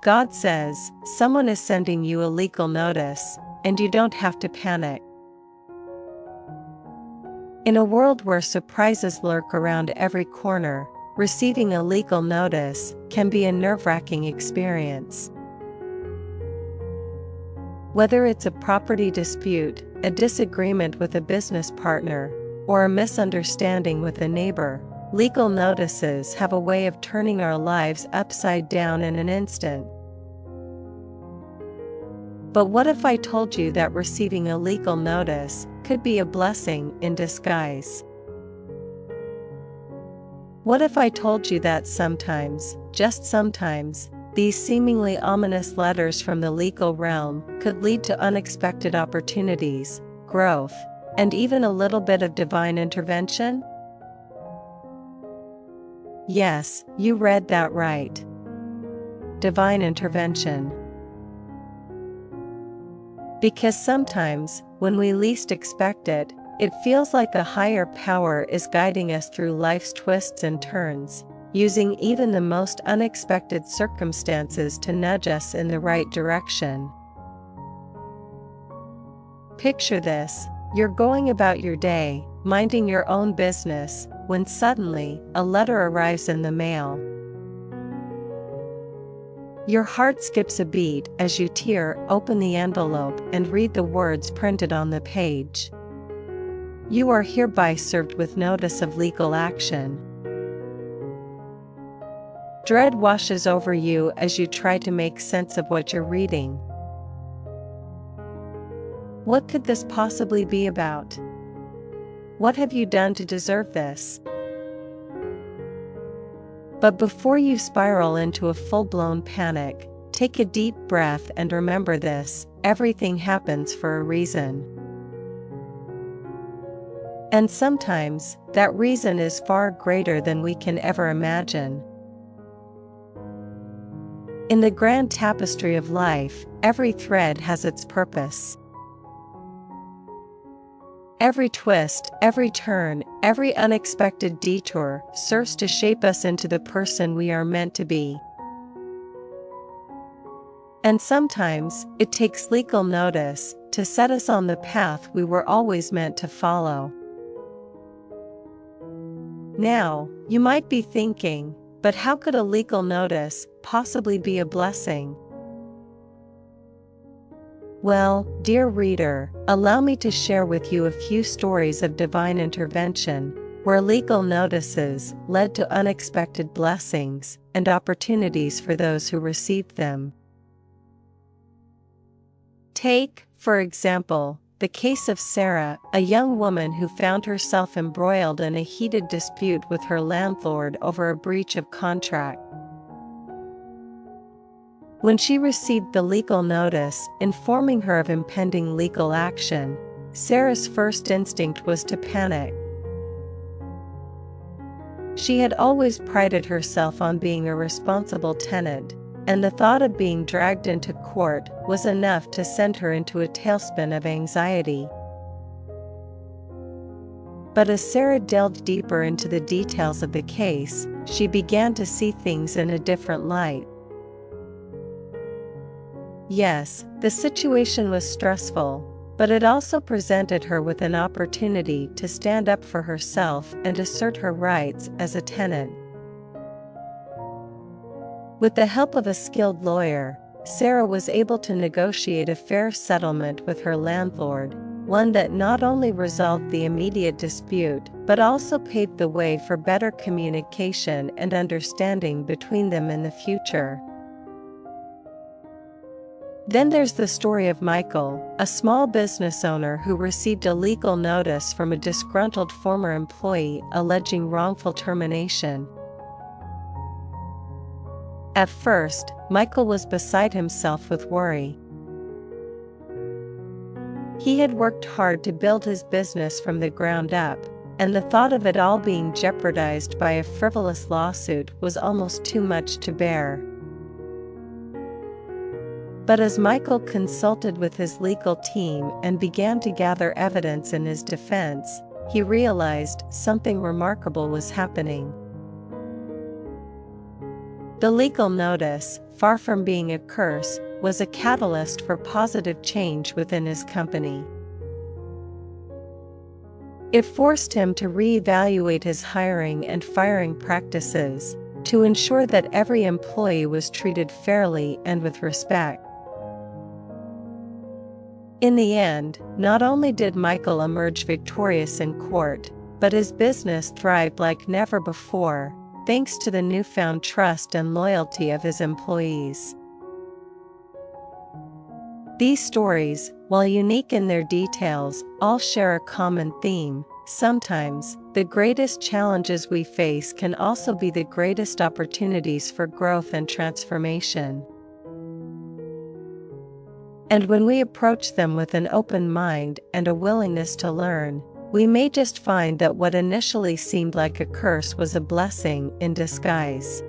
God says, someone is sending you a legal notice, and you don't have to panic. In a world where surprises lurk around every corner, receiving a legal notice can be a nerve-wracking experience. Whether it's a property dispute, a disagreement with a business partner, or a misunderstanding with a neighbor, legal notices have a way of turning our lives upside down in an instant. But what if I told you that receiving a legal notice could be a blessing in disguise? What if I told you that sometimes, just sometimes, these seemingly ominous letters from the legal realm could lead to unexpected opportunities, growth, and even a little bit of divine intervention? Yes, you read that right. Divine intervention. Because sometimes, when we least expect it, it feels like a higher power is guiding us through life's twists and turns, using even the most unexpected circumstances to nudge us in the right direction. Picture this: you're going about your day, minding your own business, when suddenly, a letter arrives in the mail. Your heart skips a beat as you tear open the envelope and read the words printed on the page. You are hereby served with notice of legal action. Dread washes over you as you try to make sense of what you're reading. What could this possibly be about? What have you done to deserve this? But before you spiral into a full-blown panic, take a deep breath and remember this: everything happens for a reason. And sometimes, that reason is far greater than we can ever imagine. In the grand tapestry of life, every thread has its purpose. Every twist, every turn, every unexpected detour serves to shape us into the person we are meant to be. And sometimes, it takes legal notice to set us on the path we were always meant to follow. Now, you might be thinking, but how could a legal notice possibly be a blessing? Well, dear reader, allow me to share with you a few stories of divine intervention, where legal notices led to unexpected blessings and opportunities for those who received them. Take, for example, the case of Sarah, a young woman who found herself embroiled in a heated dispute with her landlord over a breach of contract. When she received the legal notice informing her of impending legal action, Sarah's first instinct was to panic. She had always prided herself on being a responsible tenant, and the thought of being dragged into court was enough to send her into a tailspin of anxiety. But as Sarah delved deeper into the details of the case, she began to see things in a different light. Yes, the situation was stressful, but it also presented her with an opportunity to stand up for herself and assert her rights as a tenant. With the help of a skilled lawyer, Sarah was able to negotiate a fair settlement with her landlord, one that not only resolved the immediate dispute but also paved the way for better communication and understanding between them in the future. Then there's the story of Michael, a small business owner who received a legal notice from a disgruntled former employee alleging wrongful termination. At first, Michael was beside himself with worry. He had worked hard to build his business from the ground up, and the thought of it all being jeopardized by a frivolous lawsuit was almost too much to bear. But as Michael consulted with his legal team and began to gather evidence in his defense, he realized something remarkable was happening. The legal notice, far from being a curse, was a catalyst for positive change within his company. It forced him to reevaluate his hiring and firing practices, to ensure that every employee was treated fairly and with respect. In the end, not only did Michael emerge victorious in court, but his business thrived like never before, thanks to the newfound trust and loyalty of his employees. These stories, while unique in their details, all share a common theme. Sometimes, the greatest challenges we face can also be the greatest opportunities for growth and transformation. And when we approach them with an open mind and a willingness to learn, we may just find that what initially seemed like a curse was a blessing in disguise.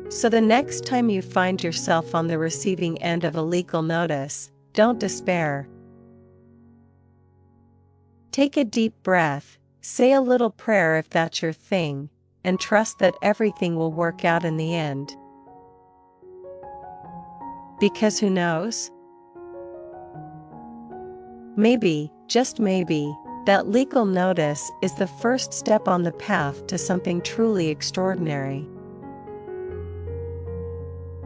So the next time you find yourself on the receiving end of a legal notice, don't despair. Take a deep breath, say a little prayer if that's your thing, and trust that everything will work out in the end. Because who knows? Maybe, just maybe, that legal notice is the first step on the path to something truly extraordinary.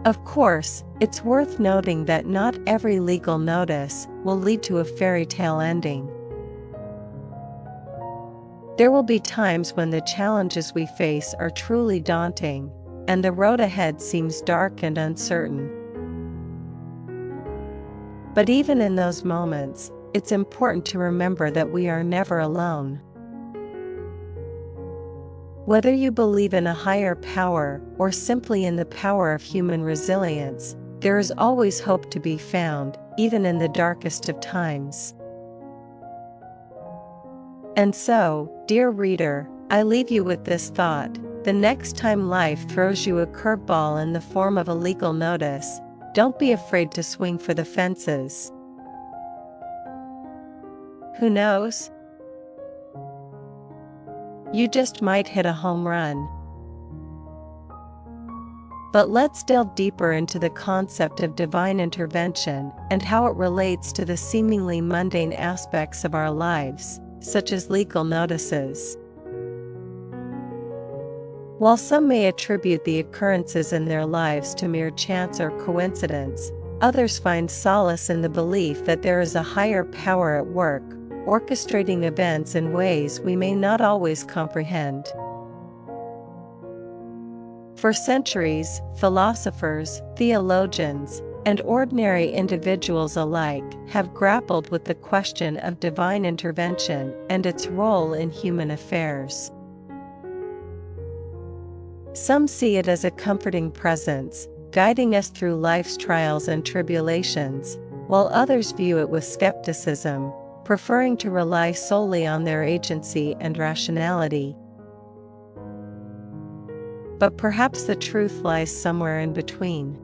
Of course, it's worth noting that not every legal notice will lead to a fairy tale ending. There will be times when the challenges we face are truly daunting, and the road ahead seems dark and uncertain. But even in those moments, it's important to remember that we are never alone. Whether you believe in a higher power or simply in the power of human resilience, there is always hope to be found, even in the darkest of times. And so, dear reader, I leave you with this thought: the next time life throws you a curveball in the form of a legal notice, don't be afraid to swing for the fences. Who knows? You just might hit a home run. But let's delve deeper into the concept of divine intervention and how it relates to the seemingly mundane aspects of our lives, such as legal notices. While some may attribute the occurrences in their lives to mere chance or coincidence, others find solace in the belief that there is a higher power at work, orchestrating events in ways we may not always comprehend. For centuries, philosophers, theologians, and ordinary individuals alike have grappled with the question of divine intervention and its role in human affairs. Some see it as a comforting presence, guiding us through life's trials and tribulations, while others view it with skepticism, preferring to rely solely on their agency and rationality. But perhaps the truth lies somewhere in between.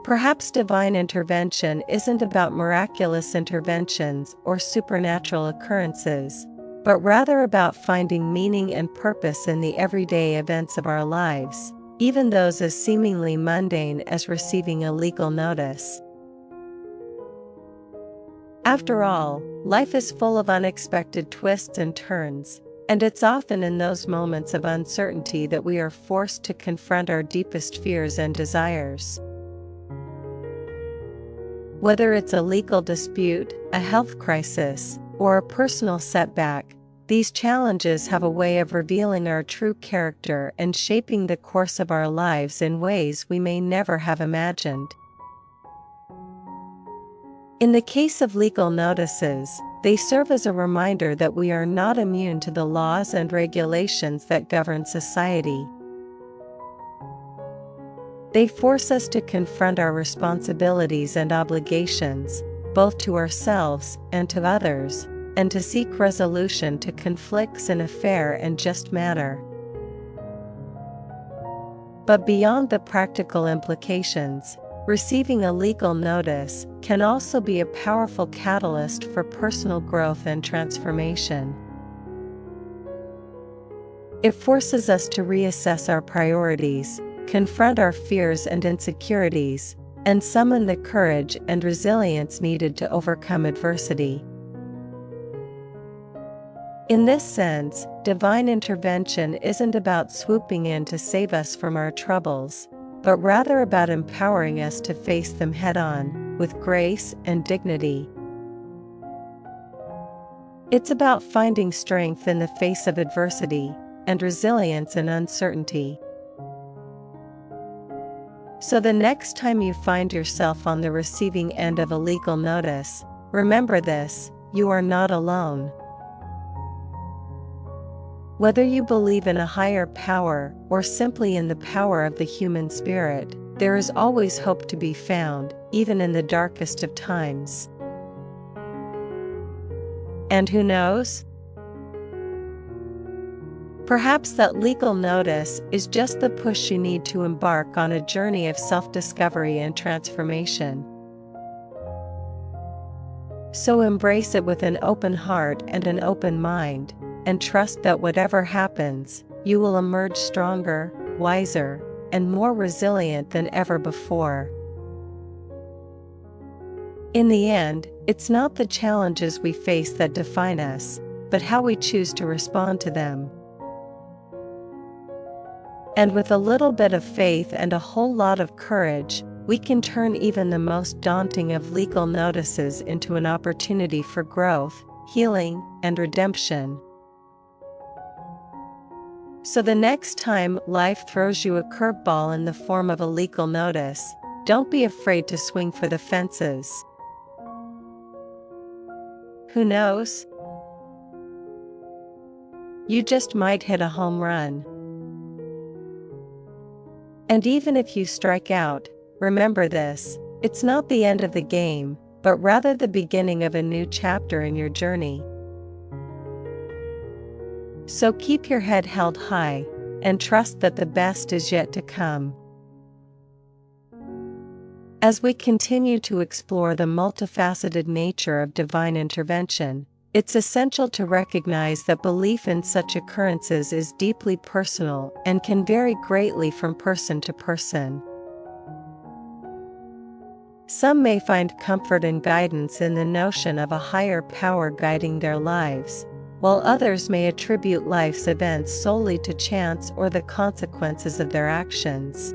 Perhaps divine intervention isn't about miraculous interventions or supernatural occurrences, but rather about finding meaning and purpose in the everyday events of our lives, even those as seemingly mundane as receiving a legal notice. After all, life is full of unexpected twists and turns, and it's often in those moments of uncertainty that we are forced to confront our deepest fears and desires. Whether it's a legal dispute, a health crisis, or a personal setback, these challenges have a way of revealing our true character and shaping the course of our lives in ways we may never have imagined. In the case of legal notices, they serve as a reminder that we are not immune to the laws and regulations that govern society. They force us to confront our responsibilities and obligations, both to ourselves and to others, and to seek resolution to conflicts in a fair and just manner. But beyond the practical implications, receiving a legal notice can also be a powerful catalyst for personal growth and transformation. It forces us to reassess our priorities, confront our fears and insecurities, and summon the courage and resilience needed to overcome adversity. In this sense, divine intervention isn't about swooping in to save us from our troubles, but rather about empowering us to face them head-on, with grace and dignity. It's about finding strength in the face of adversity, and resilience in uncertainty. So the next time you find yourself on the receiving end of a legal notice, remember this: you are not alone. Whether you believe in a higher power or simply in the power of the human spirit, there is always hope to be found, even in the darkest of times. And who knows? Perhaps that legal notice is just the push you need to embark on a journey of self-discovery and transformation. So embrace it with an open heart and an open mind, and trust that whatever happens, you will emerge stronger, wiser, and more resilient than ever before. In the end, it's not the challenges we face that define us, but how we choose to respond to them. And with a little bit of faith and a whole lot of courage, we can turn even the most daunting of legal notices into an opportunity for growth, healing, and redemption. So the next time life throws you a curveball in the form of a legal notice, don't be afraid to swing for the fences. Who knows? You just might hit a home run. And even if you strike out, remember this: it's not the end of the game, but rather the beginning of a new chapter in your journey. So keep your head held high, and trust that the best is yet to come. As we continue to explore the multifaceted nature of divine intervention, it's essential to recognize that belief in such occurrences is deeply personal and can vary greatly from person to person. Some may find comfort and guidance in the notion of a higher power guiding their lives, while others may attribute life's events solely to chance or the consequences of their actions.